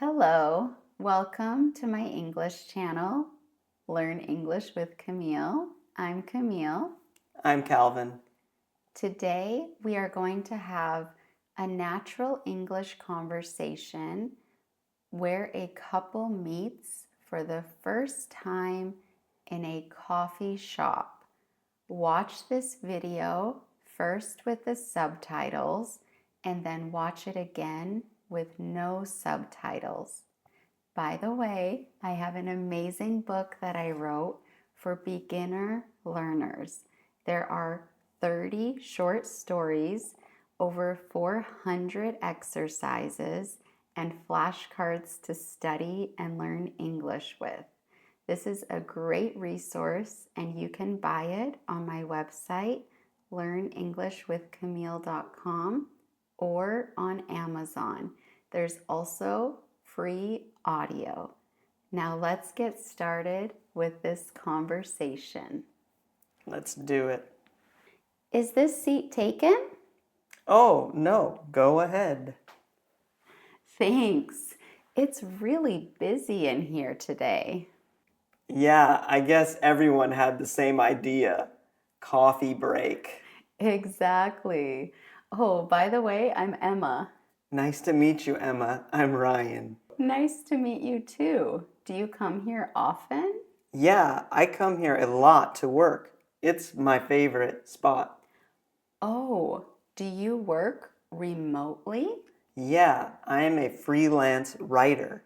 Hello, welcome to my English channel, Learn English with Camille. I'm Camille. I'm Calvin. Today we are going to have a natural English conversation where a couple meets for the first time in a coffee shop. Watch this video first with the subtitles and then watch it again with no subtitles. By the way, I have an amazing book that I wrote for beginner learners. There are 30 short stories, over 400 exercises, and flashcards to study and learn English with. This is a great resource, and you can buy it on my website, learnenglishwithcamille.com, or on Amazon. There's also free audio. Now let's get started with this conversation. Let's do it. Is this seat taken? Oh, no, go ahead. Thanks. It's really busy in here today. Yeah, I guess everyone had the same idea. Coffee break. Exactly. Oh, by the way, I'm Emma. Nice to meet you, Emma. I'm Ryan. Nice to meet you too. Do you come here often? Yeah, I come here a lot to work. It's my favorite spot. Oh, do you work remotely? Yeah, I am a freelance writer.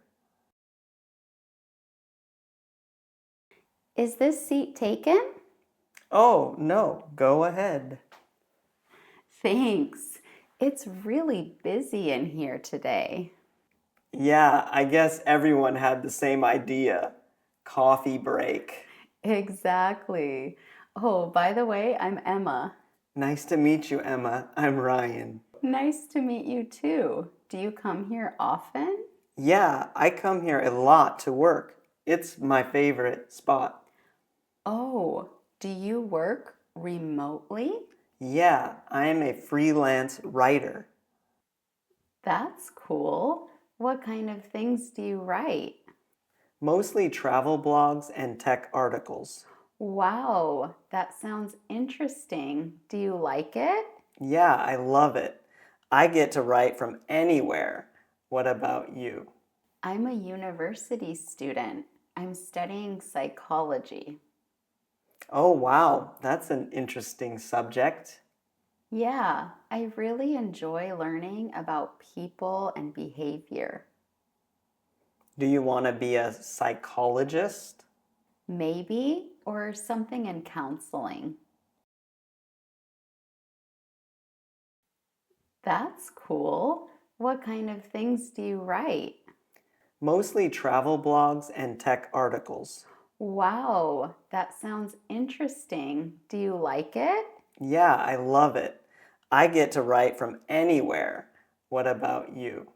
Is this seat taken? Oh, no, go ahead. Thanks. It's really busy in here today. Yeah, I guess everyone had the same idea. Coffee break. Exactly. Oh, by the way, I'm Emma. Nice to meet you, Emma. I'm Ryan. Nice to meet you too. Do you come here often? Yeah, I come here a lot to work. It's my favorite spot. Oh, do you work remotely? Yeah, I am a freelance writer. That's cool. What kind of things do you write? Mostly travel blogs and tech articles. Wow, that sounds interesting. Do you like it? Yeah, I love it. I get to write from anywhere. What about you? I'm a university student. I'm studying psychology. Oh, wow, that's an interesting subject. Yeah, I really enjoy learning about people and behavior. Do you want to be a psychologist? Maybe, or something in counseling. That's cool. What kind of things do you write? Mostly travel blogs and tech articles. Wow, that sounds interesting. Do you like it? Yeah, I love it. I get to write from anywhere. What about you?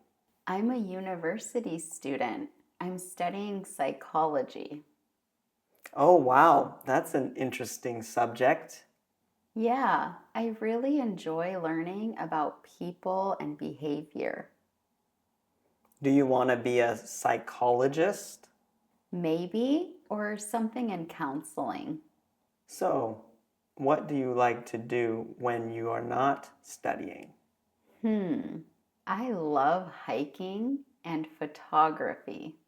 I'm a university student. I'm studying psychology. Oh, wow, that's an interesting subject. Yeah, I really enjoy learning about people and behavior. Do you want to be a psychologist? Maybe, or something in counseling. So, what do you like to do when you are not studying? I love hiking and photography.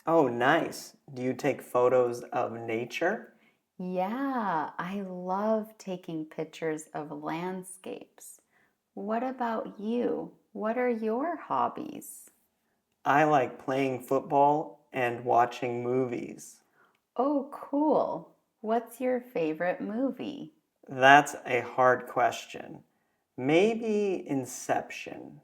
Oh, nice. Do you take photos of nature? Yeah, I love taking pictures of landscapes. What about you? What are your hobbies? I like playing football and watching movies. Oh, cool. What's your favorite movie? That's a hard question. Maybe Inception.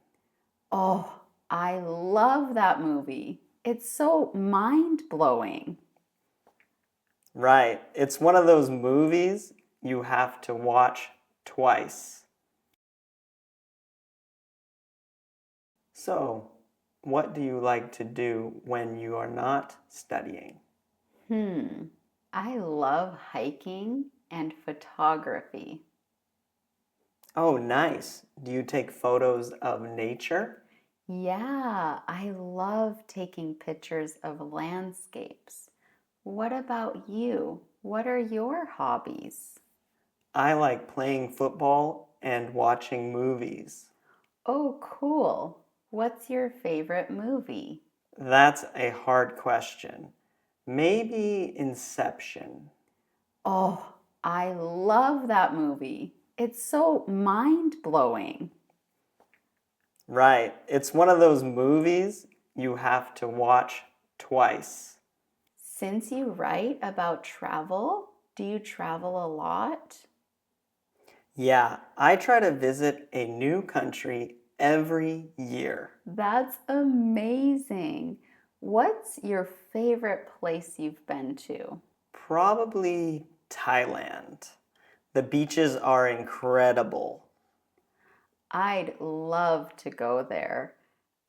Oh, I love that movie. It's so mind-blowing. Right. It's one of those movies you have to watch twice. So, what do you like to do when you are not studying? I love hiking and photography. Oh, nice. Do you take photos of nature? Yeah, I love taking pictures of landscapes. What about you? What are your hobbies? I like playing football and watching movies. Oh, cool. What's your favorite movie? That's a hard question. Maybe Inception. Oh, I love that movie. It's so mind-blowing. Right. It's one of those movies you have to watch twice. Since you write about travel, do you travel a lot? Yeah, I try to visit a new country every year. That's amazing. What's your favorite place you've been to? Probably Thailand. The beaches are incredible. I'd love to go there.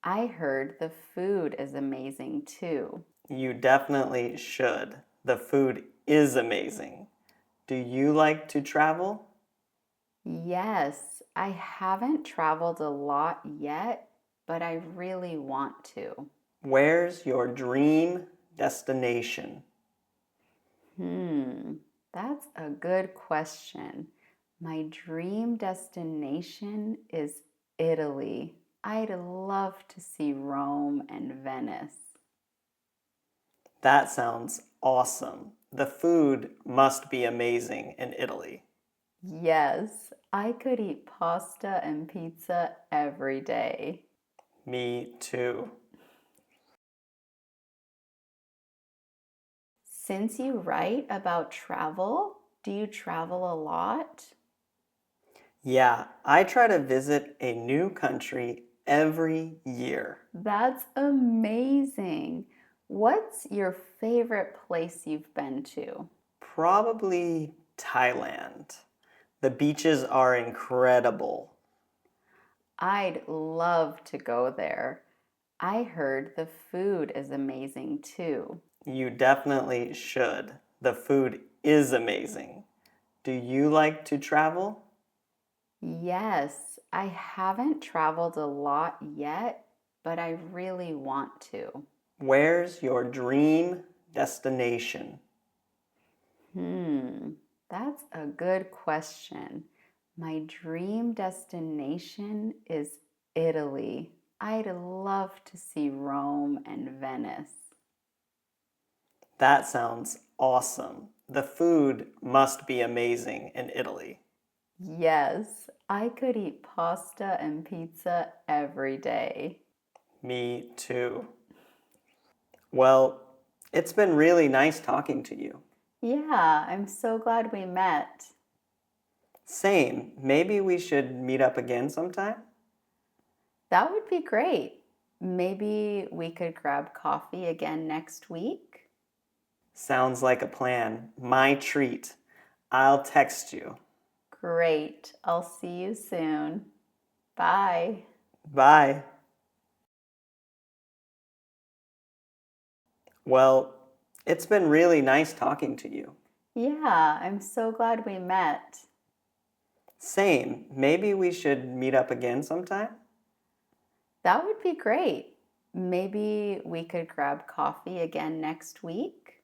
I heard the food is amazing too. You definitely should. The food is amazing. Do you like to travel? Yes, I haven't traveled a lot yet, but I really want to. Where's your dream destination? Hmm, that's a good question. My dream destination is Italy. I'd love to see Rome and Venice. That sounds awesome. The food must be amazing in Italy. Yes, I could eat pasta and pizza every day. Me too. Since you write about travel, do you travel a lot? Yeah, I try to visit a new country every year. That's amazing. What's your favorite place you've been to? Probably Thailand. The beaches are incredible. I'd love to go there. I heard the food is amazing too. You definitely should. The food is amazing. Do you like to travel? Yes, I haven't traveled a lot yet, but I really want to. Where's your dream destination? Hmm, that's a good question. My dream destination is Italy. I'd love to see Rome and Venice. That sounds awesome. The food must be amazing in Italy. Yes, I could eat pasta and pizza every day. Me too. Well, it's been really nice talking to you. Yeah, I'm so glad we met. Same. Maybe we should meet up again sometime? That would be great. Maybe we could grab coffee again next week. Sounds like a plan. My treat. I'll text you. Great. I'll see you soon. Bye. Bye. Well, it's been really nice talking to you. Yeah, I'm so glad we met. Same. Maybe we should meet up again sometime? That would be great. Maybe we could grab coffee again next week.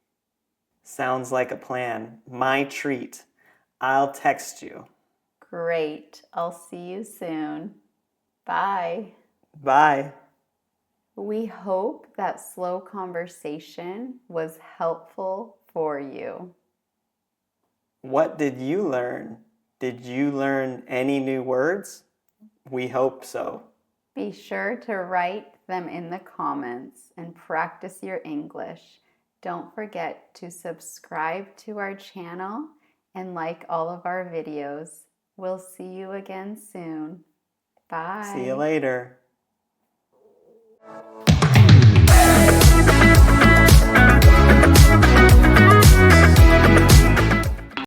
Sounds like a plan. My treat. I'll text you. Great. I'll see you soon. Bye. Bye. We hope that slow conversation was helpful for you. What did you learn? Did you learn any new words? We hope so. Be sure to write them in the comments and practice your English. Don't forget to subscribe to our channel and like all of our videos. We'll see you again soon. See you Bye. later.